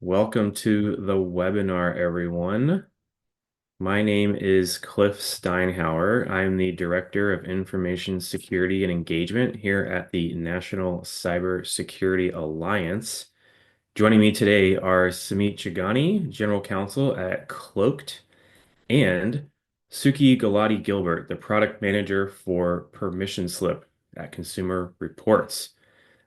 Welcome to the webinar, everyone. My name is Cliff Steinhauer. I'm the Director of Information Security and Engagement here at the National Cybersecurity Alliance. Joining me today are Samit Chagani, General Counsel at Cloaked, and Suki Galati Gilbert, the Product Manager for Permission Slip at Consumer Reports.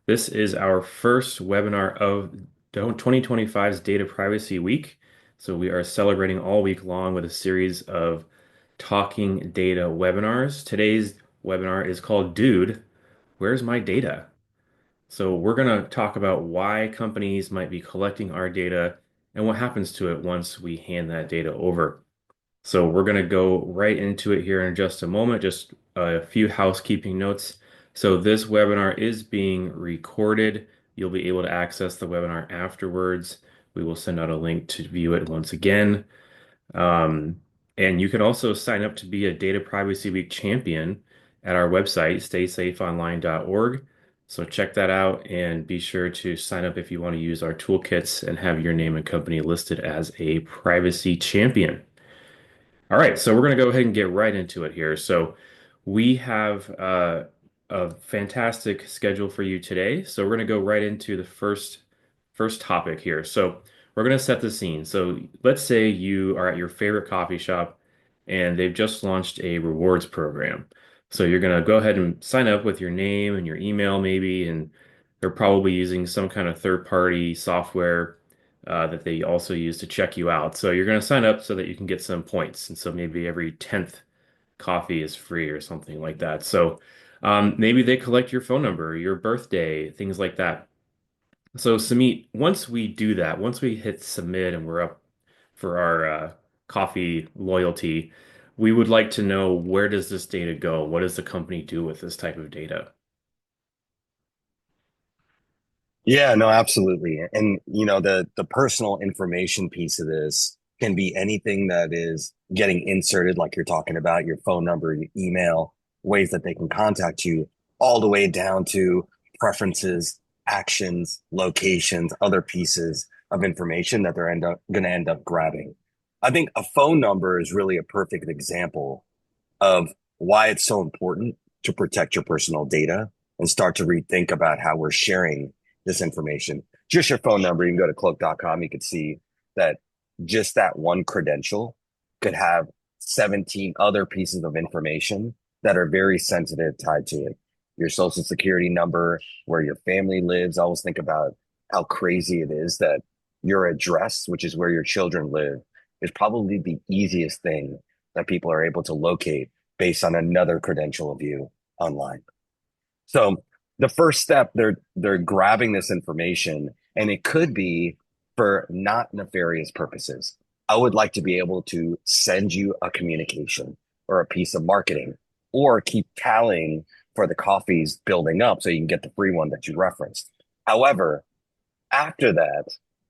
This is our first webinar of 2025's Data Privacy Week. So we are celebrating all week long with a series of talking data webinars. Today's webinar is called Dude, Where's My Data? So we're going to talk about why companies might be collecting our data and what happens to it once we hand that data over. So we're going to go right into it here in just a moment, just a few housekeeping notes. So this webinar is being recorded. You'll be able to access the webinar afterwards. We will send out a link to view it once again. Um, and you can also sign up to be a Data Privacy Week champion at our website, StaySafeOnline.org. So check that out and be sure to sign up if you want to use our toolkits and have your name and company listed as a privacy champion. All right, so we're going to go ahead and get right into it here. So we have a fantastic schedule for you today. So we're going to go right into the first topic here. So we're going to set the scene. So let's say you are at your favorite coffee shop and they've just launched a rewards program. So you're going to go ahead and sign up with your name and your email maybe, and they're probably using some kind of third-party software that they also use to check you out. So you're going to sign up so that you can get some points. And so maybe every 10th coffee is free or something like that. So maybe they collect your phone number, your birthday, things like that. So Samit, once we do that, once we hit submit and we're up for our coffee loyalty, we would like to know, where does this data go? What does the company do with this type of data? Yeah, no, absolutely. And the personal information piece of this can be anything that is getting inserted, like you're talking about, your phone number, your email, ways that they can contact you, all the way down to preferences, actions, locations, other pieces of information that they're going to end up grabbing. I think a phone number is really a perfect example of why it's so important to protect your personal data and start to rethink about how we're sharing this information. Just your phone number, you can go to cloak.com, you could see that just that one credential could have 17 other pieces of information that are very sensitive tied to it. Your social security number, where your family lives. I always think about how crazy it is that your address, which is where your children live, is probably the easiest thing that people are able to locate based on another credential of you online. So the first step, they're grabbing this information, and it could be for not nefarious purposes. I would like to be able to send you a communication or a piece of marketing, or keep tallying for the coffees building up so you can get the free one that you referenced. However, after that,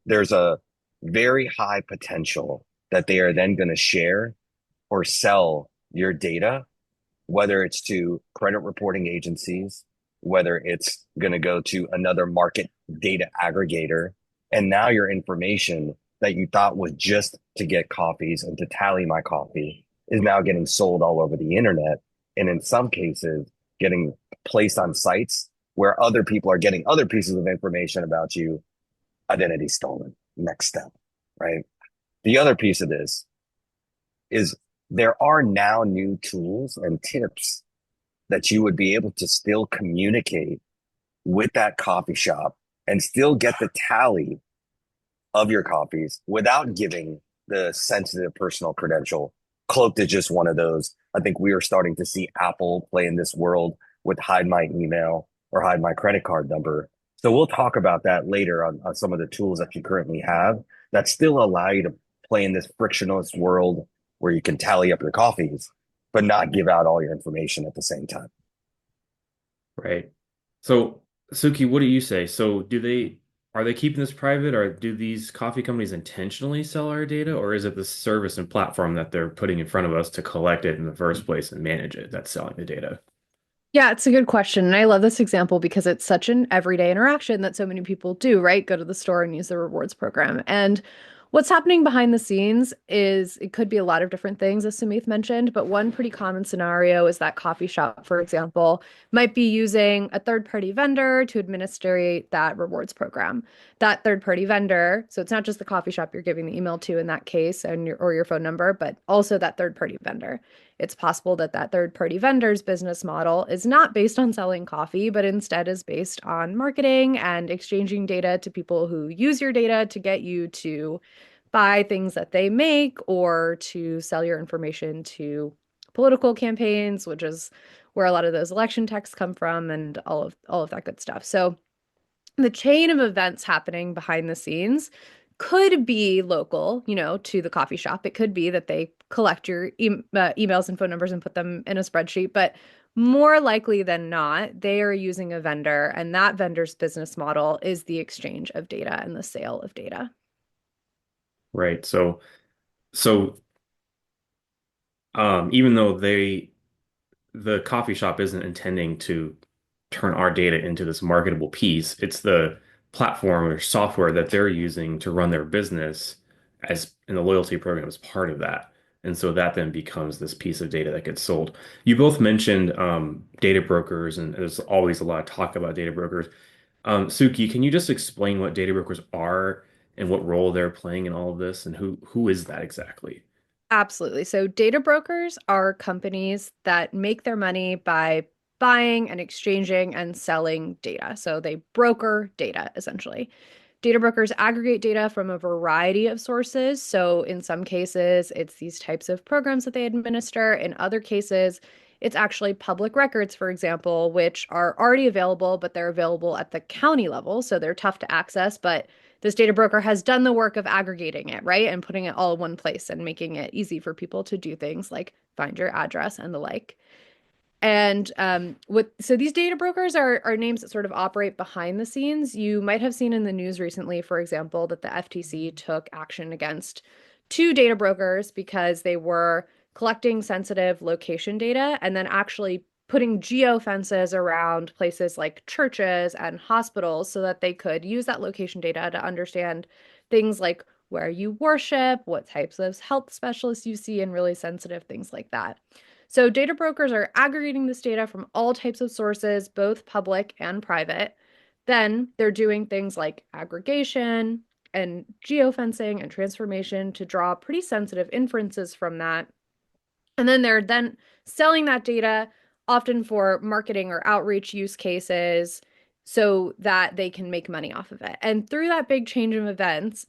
there's a very high potential that they are then going to share or sell your data, whether it's to credit reporting agencies, whether it's going to go to another market data aggregator. And now your information that you thought was just to get coffees and to tally my coffee is now getting sold all over the internet. And in some cases, getting placed on sites where other people are getting other pieces of information about you, identity stolen. Next step, right? The other piece of this is there are now new tools and tips that you would be able to still communicate with that coffee shop and still get the tally of your coffees without giving the sensitive personal credential. Cloaked is just one of those. I think we are starting to see Apple play in this world with hide my email or hide my credit card number. So we'll talk about that later on some of the tools that you currently have that still allow you to play in this frictionless world where you can tally up your coffees, but not give out all your information at the same time. Right. So, Suki, what do you say? So, are they keeping this private, or do these coffee companies intentionally sell our data, or is it the service and platform that they're putting in front of us to collect it in the first place and manage it that's selling the data? Yeah, it's a good question. And I love this example because it's such an everyday interaction that so many people do, right? Go to the store and use the rewards program. And what's happening behind the scenes is it could be a lot of different things, as Sumith mentioned, but one pretty common scenario is that coffee shop, for example, might be using a third-party vendor to administer that rewards program. That third-party vendor, so it's not just the coffee shop you're giving the email to in that case and or your phone number, but also that third-party vendor. It's possible that that third party vendor's business model is not based on selling coffee, but instead is based on marketing and exchanging data to people who use your data to get you to buy things that they make or to sell your information to political campaigns, which is where a lot of those election texts come from and all of that good stuff. So the chain of events happening behind the scenes could be local, to the coffee shop. It could be that they collect your emails and phone numbers and put them in a spreadsheet, but more likely than not, they are using a vendor, and that vendor's business model is the exchange of data and the sale of data. Right. So even though the coffee shop isn't intending to turn our data into this marketable piece. It's the platform or software that they're using to run their business as in the loyalty program as part of that. And so that then becomes this piece of data that gets sold. You both mentioned data brokers, and there's always a lot of talk about data brokers. Suki, can you just explain what data brokers are and what role they're playing in all of this, and who is that exactly? Absolutely. So, data brokers are companies that make their money by buying and exchanging and selling data. So, they broker data essentially. Data brokers aggregate data from a variety of sources. So, in some cases, it's these types of programs that they administer. In other cases, it's actually public records, for example, which are already available, but they're available at the county level. So, they're tough to access, but this data broker has done the work of aggregating it, right? And putting it all in one place and making it easy for people to do things like find your address and the like. And so these data brokers are names that sort of operate behind the scenes. You might have seen in the news recently, for example, that the FTC took action against two data brokers because they were collecting sensitive location data and then actually putting geofences around places like churches and hospitals so that they could use that location data to understand things like where you worship, what types of health specialists you see, and really sensitive things like that. So, data brokers are aggregating this data from all types of sources, both public and private. Then they're doing things like aggregation and geofencing and transformation to draw pretty sensitive inferences from that. And then they're then selling that data often for marketing or outreach use cases so that they can make money off of it. And through that big chain of events,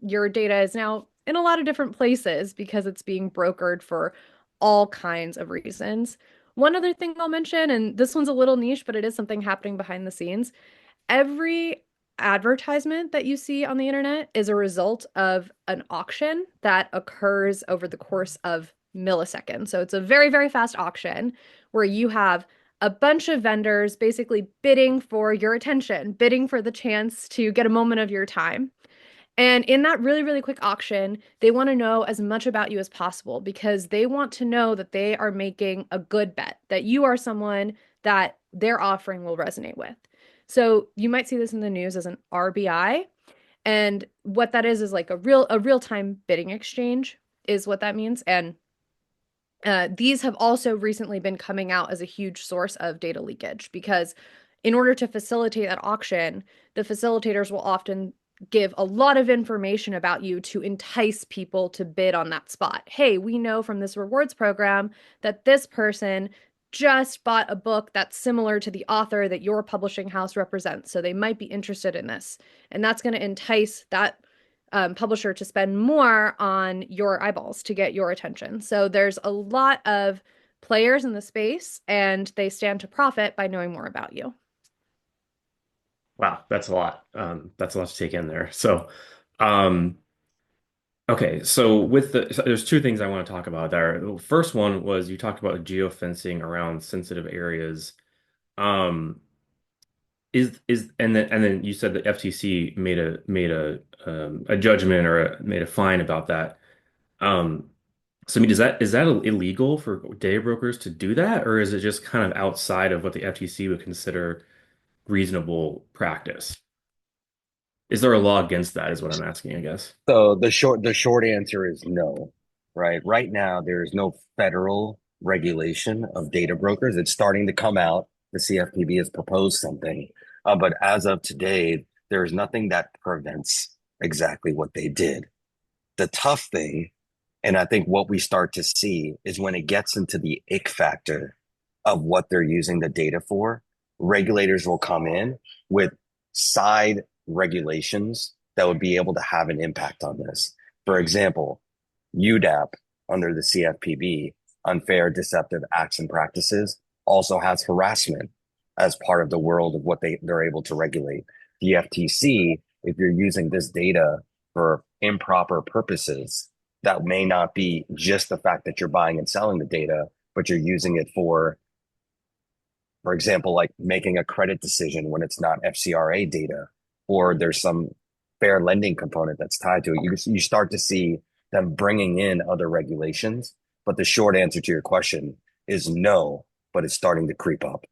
your data is now in a lot of different places because it's being brokered for all kinds of reasons. One other thing I'll mention, and this one's a little niche, but it is something happening behind the scenes. Every advertisement that you see on the internet is a result of an auction that occurs over the course of milliseconds. So it's a very, very fast auction where you have a bunch of vendors basically bidding for your attention, bidding for the chance to get a moment of your time. And in that really, really quick auction, they want to know as much about you as possible because they want to know that they are making a good bet, that you are someone that their offering will resonate with. So you might see this in the news as an RBI. And what that is like a real-time bidding exchange is what that means. And these have also recently been coming out as a huge source of data leakage because, in order to facilitate that auction, the facilitators will often give a lot of information about you to entice people to bid on that spot. Hey, we know from this rewards program that this person just bought a book that's similar to the author that your publishing house represents, so they might be interested in this. And that's going to entice that publisher to spend more on your eyeballs to get your attention. So there's a lot of players in the space, and they stand to profit by knowing more about you. Wow, that's a lot. That's a lot to take in there. Um, Okay, so there's two things I want to talk about there. The first one was you talked about geofencing around sensitive areas. Um, and then you said the FTC made a judgment or made a fine about that. Um, So I mean, is that illegal for data brokers to do that, or is it just kind of outside of what the FTC would consider reasonable practice? Is there a law against that, is what I'm asking, I guess. So the short answer is no, right? Right now, there is no federal regulation of data brokers. It's starting to come out. The CFPB has proposed something, but as of today, there is nothing that prevents exactly what they did. The tough thing, and I think what we start to see is when it gets into the ick factor of what they're using the data for, regulators will come in with side regulations that would be able to have an impact on this. For example, UDAP under the CFPB, unfair, deceptive acts and practices, also has harassment as part of the world of what they're able to regulate. The FTC, if you're using this data for improper purposes, that may not be just the fact that you're buying and selling the data, but you're using it for example, like making a credit decision when it's not FCRA data, or there's some fair lending component that's tied to it. You start to see them bringing in other regulations. But the short answer to your question is no, but it's starting to creep up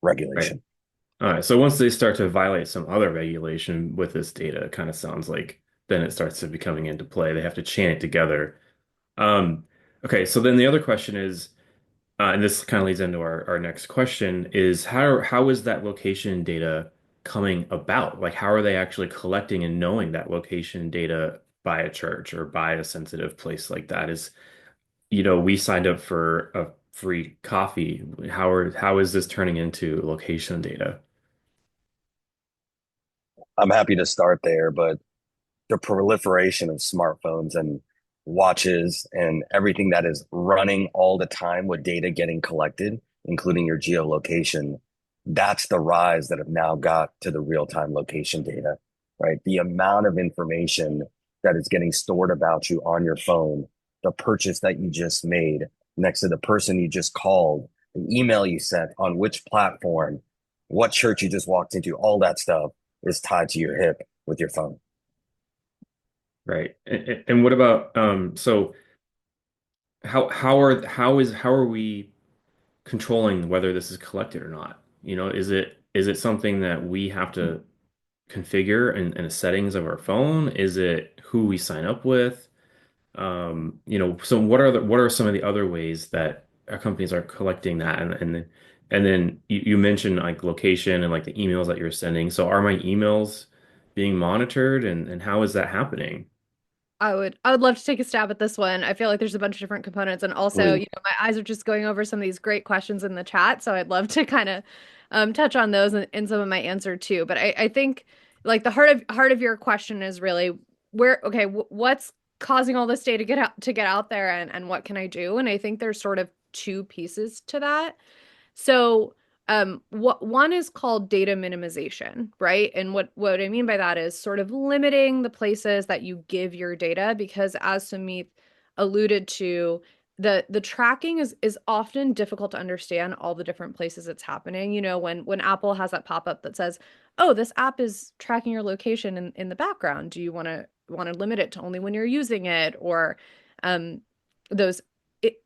Right. regulation. All right. So once they start to violate some other regulation with this data, it kind of sounds like then it starts to be coming into play. They have to chain it together. Um, okay. So then the other question is, and this kind of leads into our next question, is how is that location data coming about? Like, how are they actually collecting and knowing that location data by a church or by a sensitive place like that? We signed up for a free coffee. How is this turning into location data? I'm happy to start there, but the proliferation of smartphones and watches and everything that is running all the time with data getting collected, including your geolocation, that's the rise that have now got to the real-time location data, right? The amount of information that is getting stored about you on your phone, the purchase that you just made, next to the person you just called, the email you sent, on which platform, what church you just walked into, all that stuff is tied to your hip with your phone. Right. And what about so how are we controlling whether this is collected or not? Is it something that we have to configure in the settings of our phone? Is it who we sign up with? So what are some of the other ways that our companies are collecting that? And then you mentioned like location and like the emails that you're sending. So are my emails being monitored and how is that happening? I would love to take a stab at this one. I feel like there's a bunch of different components, and also, Please. my eyes are just going over some of these great questions in the chat, so I'd love to kind of touch on those in some of my answer too. But I think like the heart of your question is really okay, what's causing all this data to get out there, and what can I do? And I think there's sort of two pieces to that. So, what one is called data minimization, right? And what I mean by that is sort of limiting the places that you give your data, because as Sumit alluded to, the tracking is often difficult to understand all the different places it's happening. When Apple has that pop-up that says, "Oh, this app is tracking your location in the background. Do you want to limit it to only when you're using it?" Or those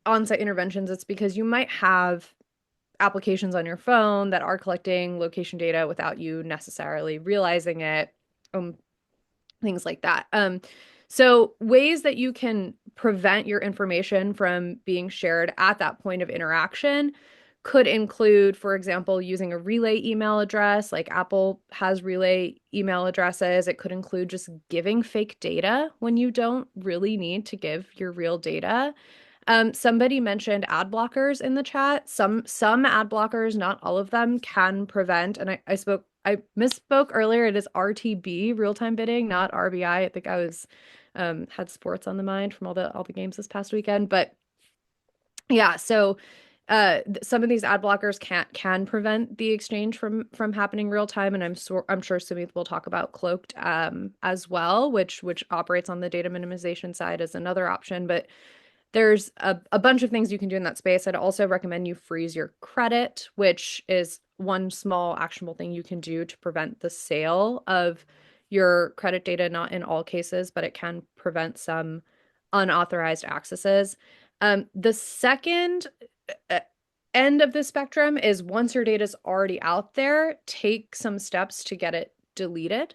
on-site interventions, it's because you might have applications on your phone that are collecting location data without you necessarily realizing it, um, things like that. So ways that you can prevent your information from being shared at that point of interaction could include, for example, using a relay email address, like Apple has relay email addresses. It could include just giving fake data when you don't really need to give your real data. Somebody mentioned ad blockers in the chat. Some ad blockers, not all of them, can prevent, and I misspoke earlier. It is RTB, real-time bidding, not RBI. I think I was had sports on the mind from all the games this past weekend. But yeah, so some of these ad blockers can prevent the exchange from happening real time, and I'm sure Sumit will talk about cloaked as well, which operates on the data minimization side as another option. But there's a bunch of things you can do in that space. I'd also recommend you freeze your credit, which is one small actionable thing you can do to prevent the sale of your credit data, not in all cases, but it can prevent some unauthorized accesses. The second uh, end of the spectrum is once your data is already out there, take some steps to get it deleted.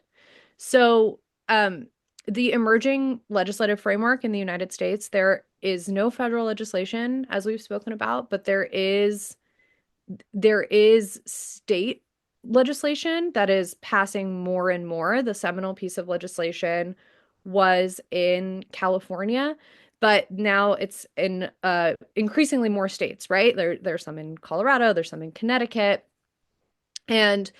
So, the emerging legislative framework in the United States, there is no federal legislation, as we've spoken about, but there is state legislation that is passing more and more. The seminal piece of legislation was in California, but now it's in increasingly more states, right? There's some in Colorado, there's some in Connecticut, and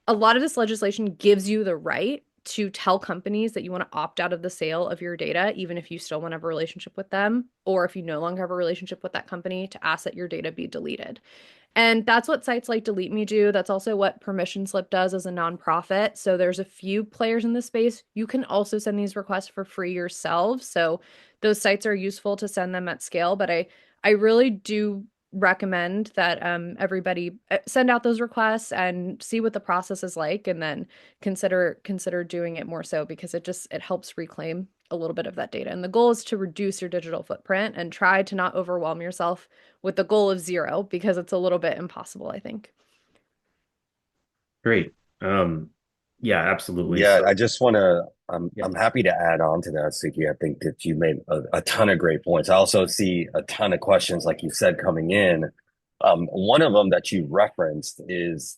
a lot of this legislation gives you the right to tell companies that you want to opt out of the sale of your data, even if you still want to have a relationship with them, or if you no longer have a relationship with that company, to ask that your data be deleted. And that's what sites like Delete Me do. That's also what Permission Slip does as a nonprofit. So there's a few players in this space. You can also send these requests for free yourselves. So those sites are useful to send them at scale. But I really do recommend that everybody send out those requests and see what the process is like, and then consider doing it more so, because it helps reclaim a little bit of that data. And the goal is to reduce your digital footprint and try to not overwhelm yourself with the goal of zero, because it's a little bit impossible, I think. Great. Um, yeah, absolutely. Yeah, I So, just want to, yeah, I'm happy to add on to that, Suki. I think that you made a ton of great points. I also see a ton of questions, like you said, coming in. One of them that you referenced is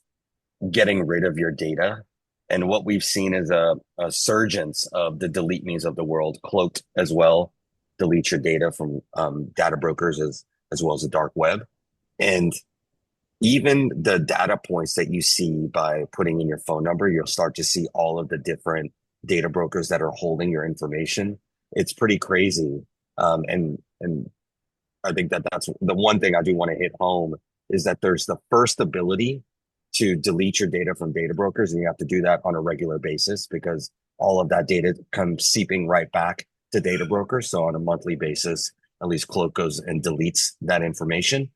getting rid of your data. And what we've seen is a surgence of the delete me's of the world, cloaked as well, delete your data from data brokers as well as the dark web. And even the data points that you see by putting in your phone number, you'll start to see all of the different data brokers that are holding your information. It's pretty crazy. And I think that that's the one thing I do want to hit home is that there's the first ability to delete your data from data brokers, and you have to do that on a regular basis because all of that data comes seeping right back to data brokers. So on a monthly basis, at least Cloak goes and deletes that information.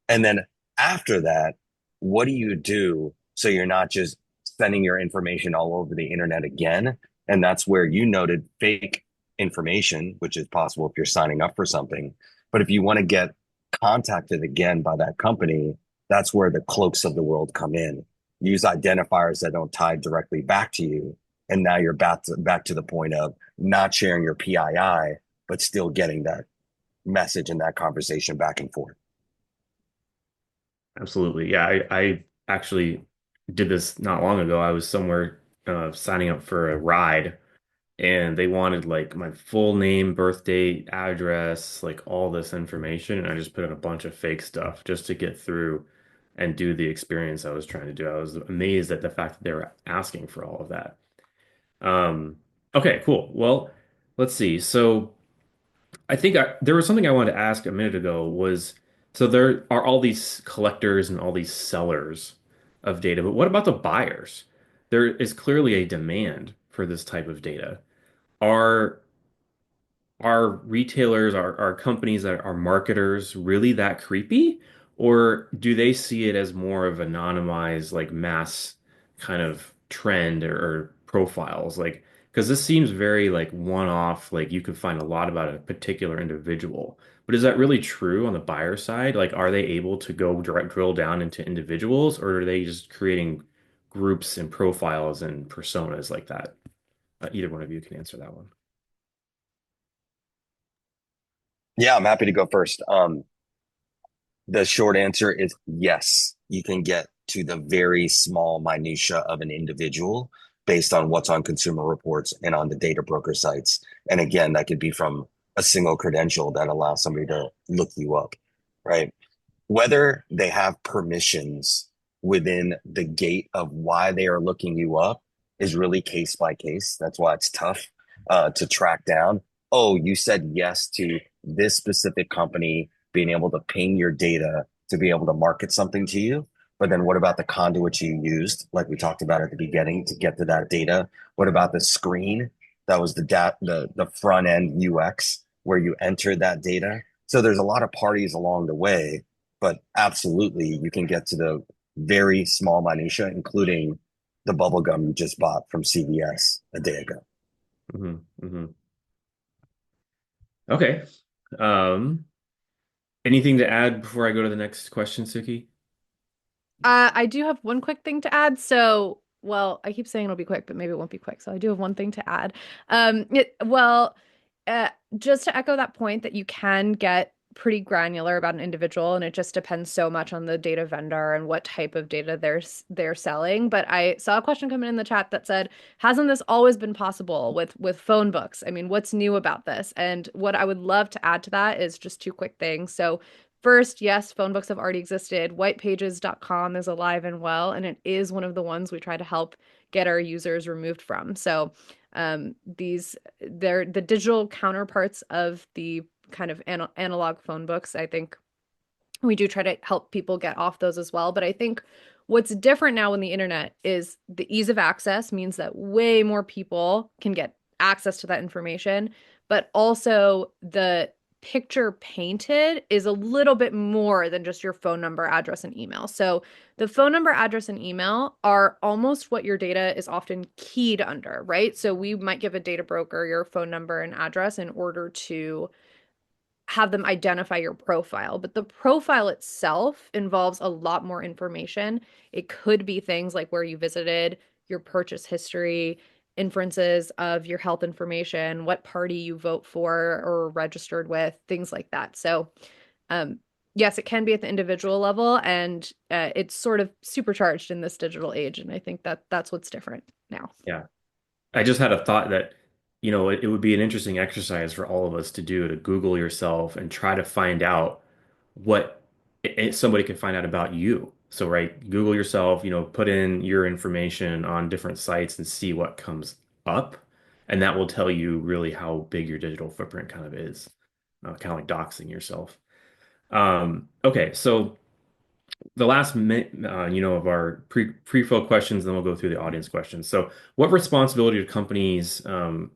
And then after that, what do you do so you're not just sending your information all over the internet again? And that's where you noted fake information, which is possible if you're signing up for something. But if you want to get contacted again by that company, that's where the cloaks of the world come in. Use identifiers that don't tie directly back to you. And now you're back to the point of not sharing your PII, but still getting that message and that conversation back and forth. absolutely. Yeah, I actually did this not long ago. I was somewhere signing up for a ride, and they wanted like my full name, birth date, address, like all this information. And I just put in a bunch of fake stuff just to get through and do the experience I was trying to do. I was amazed at the fact that they were asking for all of that. Um, okay, cool. Well, let's see. So there was something I wanted to ask a minute ago was, so there are all these collectors and all these sellers of data, but what about the buyers? There is clearly a demand for this type of data. Are are retailers, are companies that are marketers really that creepy? Or do they see it as more of anonymized, like mass kind of trend or profiles? Like, because this seems very like one-off, like you could find a lot about a particular individual. But is that really true on the buyer side? Like, are they able to go direct drill down into individuals, or are they just creating groups and profiles and personas like that? Either one of you can answer that one. Yeah, I'm happy to go first. The short answer is yes. You can get to the very small minutia of an individual based on what's on consumer reports and on the data broker sites. And again, that could be from a single credential that allows somebody to look you up, right? Whether they have permissions within the gate of why they are looking you up is really case by case. That's why it's tough to track down. Oh, you said yes to this specific company being able to ping your data to be able to market something to you. But then what about the conduit you used, like we talked about at the beginning, to get to that data? What about the screen that was the front end UX where you entered that data? So there's a lot of parties along the way, but absolutely you can get to the very small minutia, including the bubble gum you just bought from CVS a day ago. Hmm. Hmm. Okay. Um, Anything to add before I go to the next question, Suki? I do have one quick thing to add. So, well, I keep saying it'll be quick, but maybe it won't be quick. So I do have one thing to add. Well, uh, just to echo that point that you can get pretty granular about an individual, and it just depends so much on the data vendor and what type of data they're selling. But I saw a question come in the chat that said, "Hasn't this always been possible with phone books? I mean, what's new about this?" And what I would love to add to that is just two quick things. So first, yes, phone books have already existed. Whitepages.com is alive and well, and it is one of the ones we try to help get our users removed from. So, they're the digital counterparts of the kind of analog phone books. I think we do try to help people get off those as well. But I think what's different now in the internet is the ease of access means that way more people can get access to that information, but also the picture painted is a little bit more than just your phone number, address, and email. So the phone number, address, and email are almost what your data is often keyed under, right? So we might give a data broker your phone number and address in order to have them identify your profile, but the profile itself involves a lot more information. It could be things like where you visited, your purchase history, inferences of your health information, what party you vote for or registered with, things like that. So, um, yes, it can be at the individual level, and it's sort of supercharged in this digital age. And I think that that's what's different now. Yeah. I just had a thought that, it would be an interesting exercise for all of us to do to Google yourself and try to find out what somebody can find out about you. So, right, Google yourself, put in your information on different sites and see what comes up. And that will tell you really how big your digital footprint kind of is, kind of like doxing yourself. Okay, so the last minute, of our pre-fill questions, then we'll go through the audience questions. So, what responsibility do companies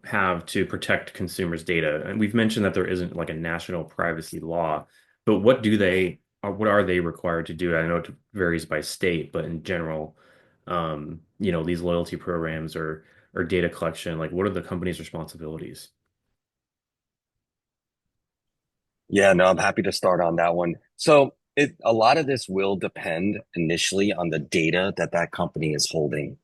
have to protect consumers' data? And we've mentioned that there isn't like a national privacy law, but what are they required to do? I know it varies by state, but in general, these loyalty programs or data collection, like what are the company's responsibilities? Yeah, no, I'm happy to start on that one. So a lot of this will depend initially on the data that that company is holding.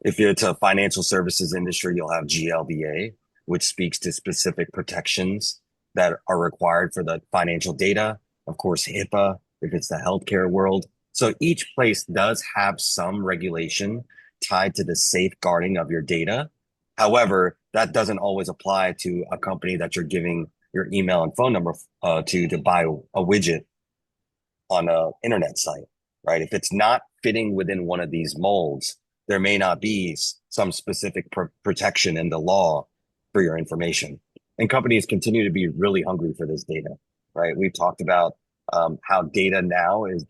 If it's a financial services industry, you'll have GLBA, which speaks to specific protections that are required for the financial data. Of course, HIPAA, if it's the healthcare world. So each place does have some regulation tied to the safeguarding of your data. However, that doesn't always apply to a company that you're giving your email and phone number to buy a widget on a internet site, right? If it's not fitting within one of these molds, there may not be some specific protection in the law for your information. And companies continue to be really hungry for this data, right? We've talked about how data now is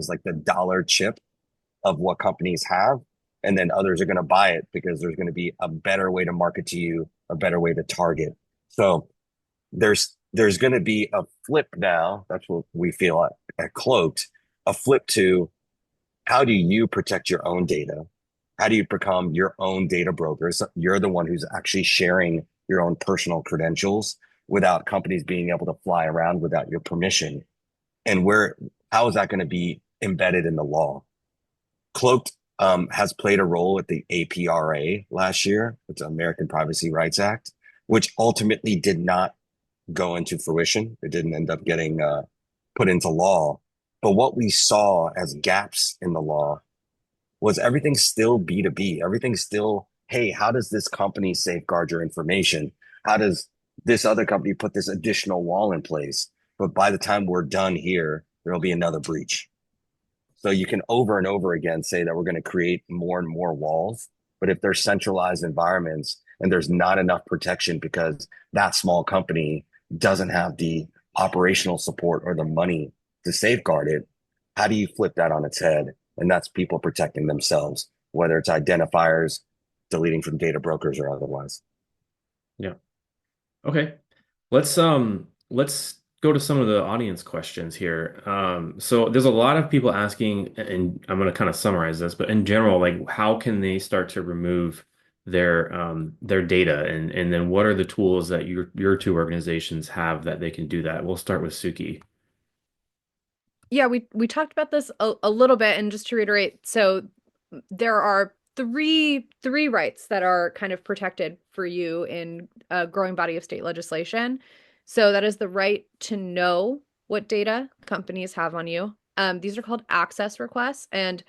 like the dollar chip of what companies have, and then others are going to buy it because there's going to be a better way to market to you, a better way to target. So there's going to be a flip now. That's what we feel at Cloaked, a flip to how do you protect your own data? How do you become your own data broker? So you're the one who's actually sharing your own personal credentials without companies being able to fly around without your permission. And how is that going to be embedded in the law? Cloaked has played a role at the APRA last year, it's American Privacy Rights Act, which ultimately did not go into fruition. It didn't end up getting put into law. But what we saw as gaps in the law was everything still B2B. Everything still, hey, how does this company safeguard your information? How does this other company put this additional wall in place? But by the time we're done here, there'll be another breach. So you can over and over again say that we're going to create more and more walls. But if there's centralized environments and there's not enough protection because that small company doesn't have the operational support or the money to safeguard it, how do you flip that on its head? And that's people protecting themselves, whether it's identifiers, deleting from data brokers or otherwise. Yeah. Okay. Let's go to some of the audience questions here. So there's a lot of people asking, and I'm going to kind of summarize this, but in general, like how can they start to remove their data, and then what are the tools that your two organizations have that they can do that? We'll start with Suki. Yeah, we talked about this a little bit, and just to reiterate, so there are three rights that are kind of protected for you in a growing body of state legislation. So that is the right to know what data companies have on you. These are called access requests, and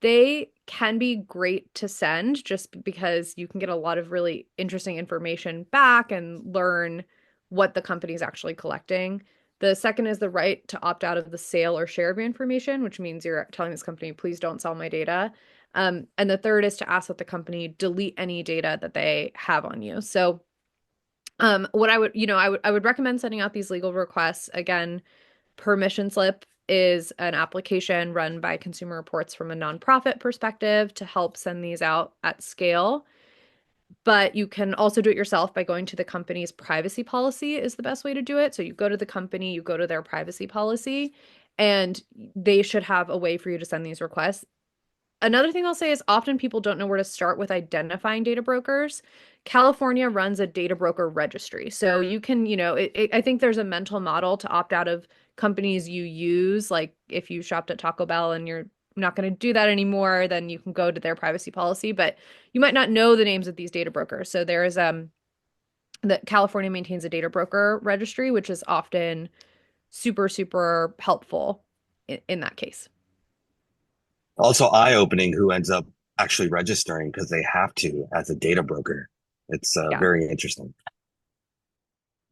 they can be great to send just because you can get a lot of really interesting information back and learn what the company is actually collecting. The second is the right to opt out of the sale or share of your information, which means you're telling this company, please don't sell my data. And the third is to ask that the company delete any data that they have on you. So, what I would, I would recommend sending out these legal requests. Again, permission slip is an application run by Consumer Reports from a nonprofit perspective to help send these out at scale. But you can also do it yourself by going to the company's privacy policy is the best way to do it. So you go to the company, you go to their privacy policy, and they should have a way for you to send these requests. Another thing I'll say is often people don't know where to start with identifying data brokers. California runs a data broker registry. So you can, I think there's a mental model to opt out of companies you use. Like if you shopped at Taco Bell and you're not going to do that anymore, then you can go to their privacy policy, but you might not know the names of these data brokers. So there is that California maintains a data broker registry, which is often super, super helpful in that case. Also eye-opening who ends up actually registering because they have to as a data broker. It's Yeah. very interesting.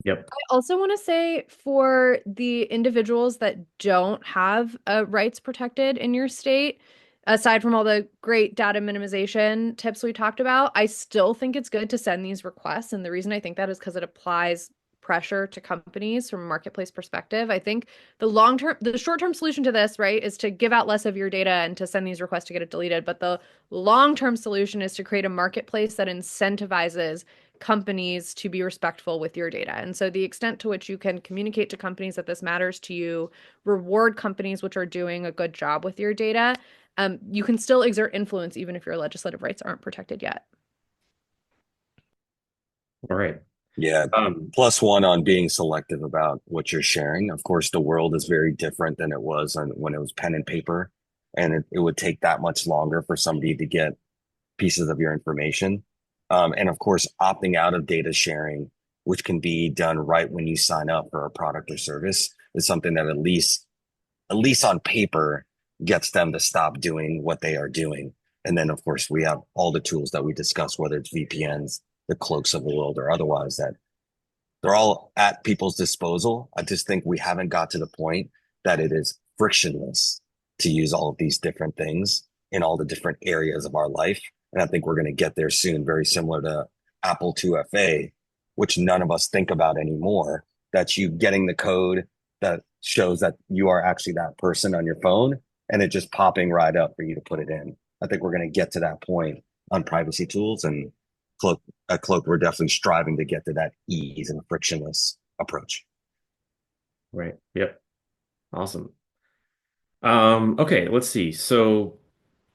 Yep. I also want to say for the individuals that don't have rights protected in your state, aside from all the great data minimization tips we talked about, I still think it's good to send these requests. And the reason I think that is because it applies pressure to companies from a marketplace perspective. I think the short-term solution to this, right, is to give out less of your data and to send these requests to get it deleted. But the long-term solution is to create a marketplace that incentivizes companies to be respectful with your data. And so the extent to which you can communicate to companies that this matters to you, reward companies which are doing a good job with your data, you can still exert influence even if your legislative rights aren't protected yet. All right. Yeah. Plus one on being selective about what you're sharing. Of course, the world is very different than it was when it was pen and paper, and it would take that much longer for somebody to get pieces of your information. And of course, opting out of data sharing, which can be done right when you sign up for a product or service, is something that at least on paper, gets them to stop doing what they are doing. And then, of course, we have all the tools that we discussed, whether it's VPNs, the cloaks of the world, or otherwise, that they're all at people's disposal. I just think we haven't got to the point that it is frictionless to use all of these different things in all the different areas of our life. And I think we're going to get there soon, very similar to Apple 2FA, which none of us think about anymore. That's you getting the code that shows that you are actually that person on your phone and it just popping right up for you to put it in. I think we're going to get to that point on privacy tools, and at Cloak, we're definitely striving to get to that ease and frictionless approach. Right. Yep. Awesome. Okay, let's see. So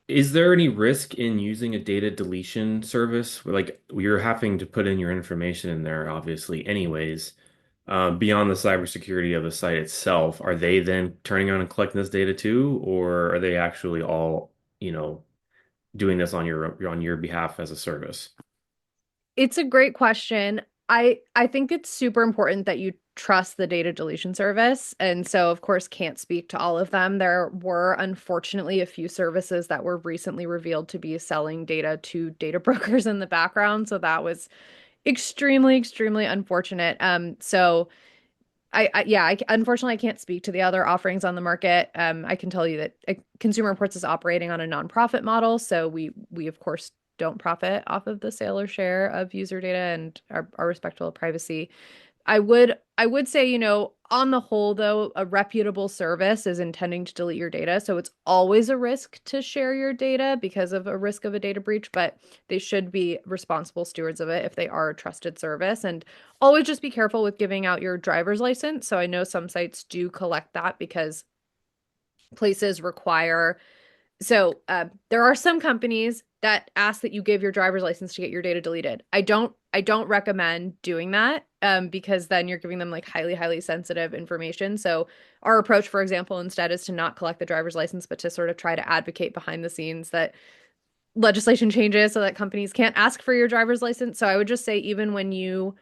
is there any risk in using a data deletion service? Like you're having to put in your information in there, obviously, anyways. Beyond the cybersecurity of the site itself, are they then turning on and collecting this data too, or are they actually all, doing this on your behalf as a service? It's a great question. I think it's super important that you trust the data deletion service. And so, of course, can't speak to all of them. There were unfortunately a few services that were recently revealed to be selling data to data brokers in the background. So that was extremely, extremely unfortunate. So yeah, unfortunately, I can't speak to the other offerings on the market. I can tell you that Consumer Reports is operating on a nonprofit model, so we of course don't profit off of the sale or share of user data and are respectful of privacy. I would say, on the whole, though, a reputable service is intending to delete your data. So it's always a risk to share your data because of a risk of a data breach, but they should be responsible stewards of it if they are a trusted service. And always just be careful with giving out your driver's license. So I know some sites do collect that because places require. So there are some companies that ask that you give your driver's license to get your data deleted. I don't recommend doing that. because then you're giving them like highly, highly sensitive information. So our approach, for example, instead is to not collect the driver's license, but to sort of try to advocate behind the scenes that legislation changes so that companies can't ask for your driver's license. So I would just say even when you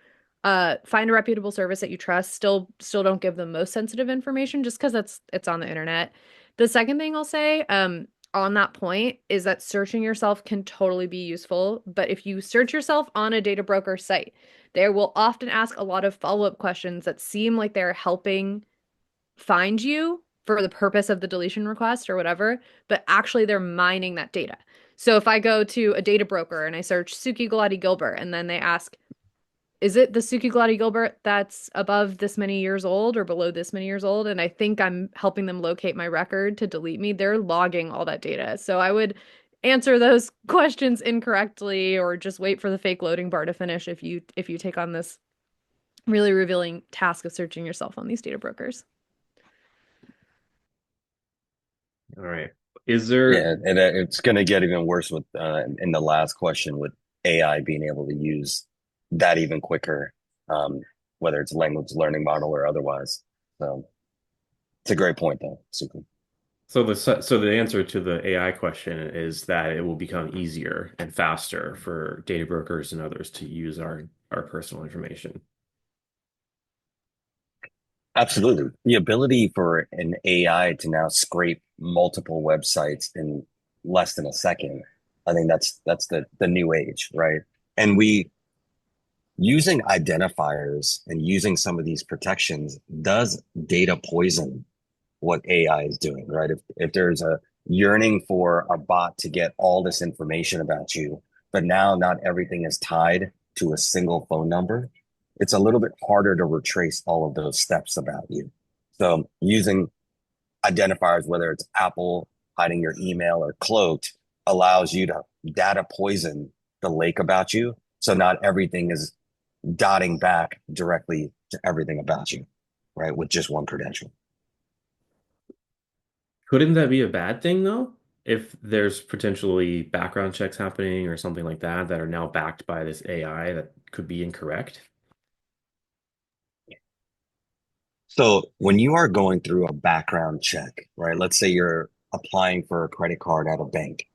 find a reputable service that you trust, still don't give the most sensitive information just because it's on the internet. The second thing I'll say on that point is that searching yourself can totally be useful, but if you search yourself on a data broker site, they will often ask a lot of follow-up questions that seem like they're helping find you for the purpose of the deletion request or whatever, but actually they're mining that data. So if I go to a data broker and I search Suki Galati Gilbert, and then they ask, is it the Suki Galati Gilbert that's above this many years old or below this many years old? And I think I'm helping them locate my record to delete me. They're logging all that data. So I would answer those questions incorrectly or just wait for the fake loading bar to finish if you take on this really revealing task of searching yourself on these data brokers. All right. Is there Yeah, and it's going to get even worse with in the last question with AI being able to use that even quicker, um, whether it's language learning model or otherwise. So it's a great point, though. Super. so the answer to the AI question is that it will become easier and faster for data brokers and others to use our personal information. Absolutely. The ability for an AI to now scrape multiple websites in less than a second, I think that's the new age, right? And we using identifiers and using some of these protections does data poison what AI is doing, right? If there's a yearning for a bot to get all this information about you, but now not everything is tied to a single phone number, it's a little bit harder to retrace all of those steps about you. So using identifiers, whether it's Apple hiding your email or cloaked, allows you to data poison the lake about you. So not everything is dotting back directly to everything about you, right? With just one credential. Couldn't that be a bad thing though? If there's potentially background checks happening or something like that that are now backed by this AI that could be incorrect? So when you are going through a background check, right? Let's say you're applying for a credit card at a bank.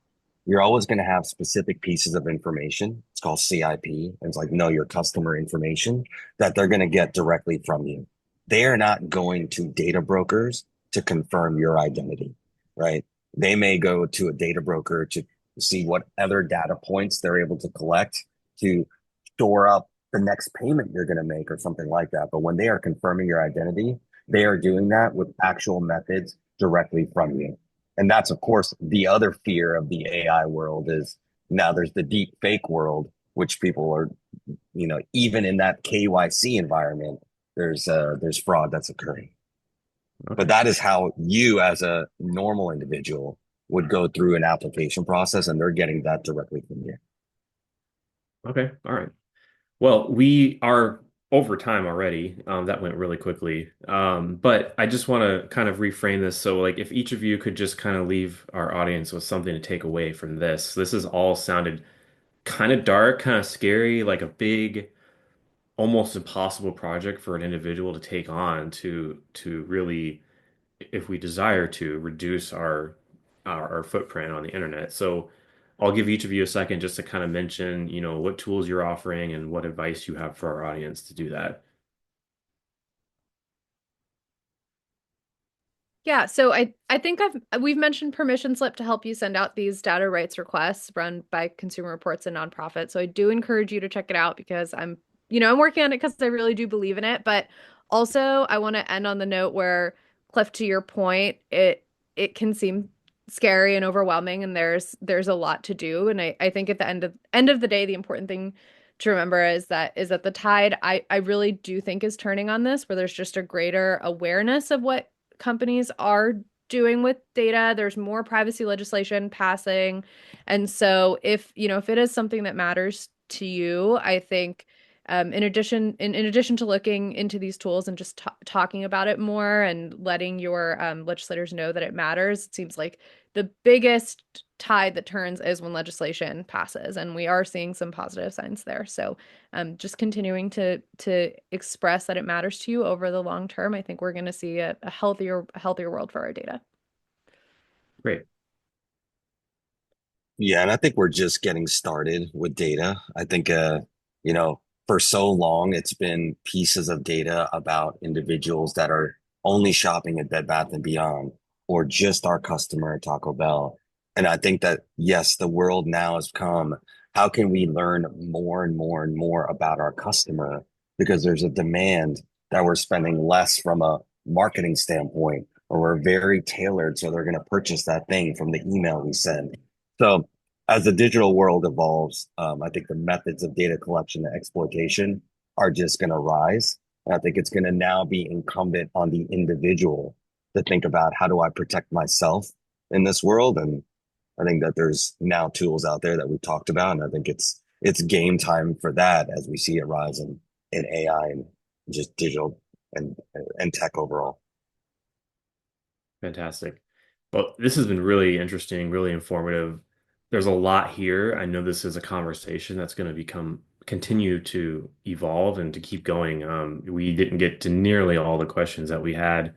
You're always going to have specific pieces of information. It's called CIP. It's like know your customer information that they're going to get directly from you. They are not going to data brokers to confirm your identity, right? They may go to a data broker to see what other data points they're able to collect to store up the next payment you're going to make or something like that. But when they are confirming your identity, they are doing that with actual methods directly from you. And that's, of course, the other fear of the AI world is now there's the deep fake world, which people are, even in that KYC environment, there's fraud that's occurring. But Okay. that is how you, as a normal individual, would go through an application process, and they're getting that directly from you. Okay. All right. Well, we are over time already. That went really quickly. But I just want to kind of reframe this. So, like, if each of you could just kind of leave our audience with something to take away from this. This has all sounded kind of dark, kind of scary, like a big, almost impossible project for an individual to take on to really, if we desire to, reduce our footprint on the internet. So I'll give each of you a second just to kind of mention, what tools you're offering and what advice you have for our audience to do that. Yeah, so I think we've mentioned permission slip to help you send out these data rights requests run by Consumer Reports and nonprofits. So I do encourage you to check it out because I'm working on it because I really do believe in it. But also I want to end on the note where, Cliff, to your point, it can seem scary and overwhelming, and there's a lot to do. And I think at the end of the day, the important thing to remember is that the tide I really do think is turning on this, where there's just a greater awareness of what companies are doing with data. There's more privacy legislation passing. And so if it is something that matters to you, I think in addition to looking into these tools and just talking about it more and letting your legislators know that it matters, it seems like the biggest tide that turns is when legislation passes, and we are seeing some positive signs there. So, just continuing to express that it matters to you over the long term, I think we're going to see a healthier world for our data. Great. Yeah, and I think we're just getting started with data. I think, you know, for so long it's been pieces of data about individuals that are only shopping at Bed Bath and Beyond or just our customer at Taco Bell. And I think that, yes, the world now has come. How can we learn more and more and more about our customer? Because there's a demand that we're spending less from a marketing standpoint, or we're very tailored. So they're going to purchase that thing from the email we send. So as the digital world evolves, I think the methods of data collection and exploitation are just going to rise. And I think it's going to now be incumbent on the individual to think about, how do I protect myself in this world? And I think that there's now tools out there that we've talked about, and I think it's game time for that as we see it rise in AI and just digital and and tech overall. Fantastic. Well, this has been really interesting, really informative. There's a lot here. I know this is a conversation that's going to continue to evolve and to keep going. We didn't get to nearly all the questions that we had,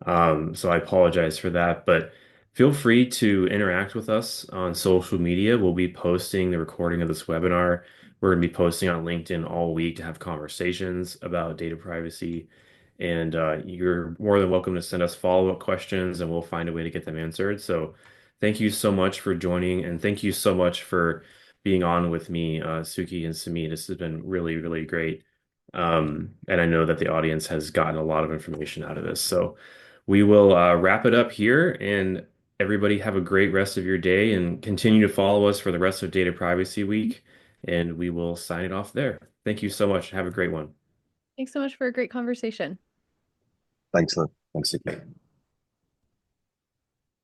so I apologize for that. But feel free to interact with us on social media. We'll be posting the recording of this webinar. We're going to be posting on LinkedIn all week to have conversations about data privacy. And you're more than welcome to send us follow-up questions and we'll find a way to get them answered. So thank you so much for joining and thank you so much for being on with me, Suki and Sumi. This has been really, really great. And I know that the audience has gotten a lot of information out of this. So we will wrap it up here and everybody have a great rest of your day and continue to follow us for the rest of Data Privacy Week. And we will sign it off there. Thank you so much. Have a great one. Thanks so much for a great conversation. Thanks, Lou. Thanks, Suki. Bye.